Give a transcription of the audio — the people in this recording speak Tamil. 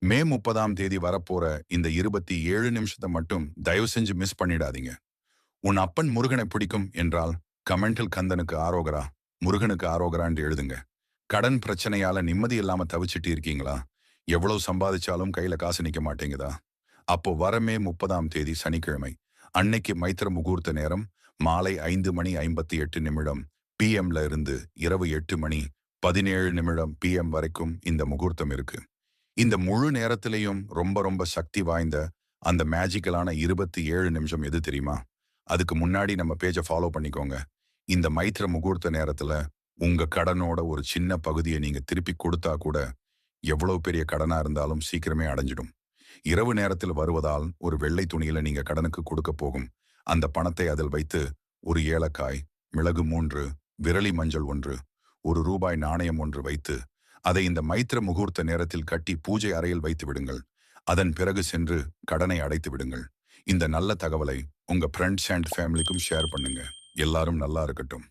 மே 30ஆம் தேதி வரப்போற இந்த 27 நிமிஷத்தை மட்டும் தயவு செஞ்சு மிஸ் பண்ணிடாதீங்க. உன் அப்பன் முருகனை பிடிக்கும் என்றால் கமெண்டில் கந்தனுக்கு ஆரோகரா, முருகனுக்கு ஆரோகரான்னு எழுதுங்க. கடன் பிரச்சனையால நிம்மதி இல்லாம தவிச்சிட்டு இருக்கீங்களா? எவ்வளவு சம்பாதிச்சாலும் கையில காசு நிக்க மாட்டேங்குதா? அப்போ வர மே 30ஆம் தேதி சனிக்கிழமை. அன்னைக்கு மைத்திர முகூர்த்த நேரம் மாலை 5:58 PM இருந்து இரவு 8:17 PM வரைக்கும் இந்த முகூர்த்தம் இருக்கு. இந்த முழு நேரத்திலையும் ரொம்ப ரொம்ப சக்தி வாய்ந்த அந்த மேஜிக்கலான 27 நிமிஷம் எது தெரியுமா? அதுக்கு முன்னாடி நம்ம பேஜை ஃபாலோ பண்ணிக்கோங்க. இந்த மைத்திர முகூர்த்த நேரத்துல உங்க கடனோட ஒரு சின்ன பகுதியை நீங்க திருப்பி கொடுத்தா கூட எவ்வளவு பெரிய கடனா இருந்தாலும் சீக்கிரமே அடைஞ்சிடும். இரவு நேரத்தில் வருவதால் ஒரு வெள்ளை துணியில நீங்க கடனுக்கு கொடுக்க போகும் அந்த பணத்தை அதில் வைத்து ஒரு ஏலக்காய், மிளகு 3, விரலி மஞ்சள் 1, ₹1 நாணயம் 1 வைத்து அதை இந்த மைத்திர முகூர்த்த நேரத்தில் கட்டி பூஜை அறையில் வைத்து விடுங்கள். அதன் பிறகு சென்று கடனை அடைத்து விடுங்கள். இந்த நல்ல தகவலை உங்க ஃப்ரெண்ட்ஸ் அண்ட் ஃபேமிலிக்கும் ஷேர் பண்ணுங்க. எல்லாரும் நல்லா இருக்கட்டும்.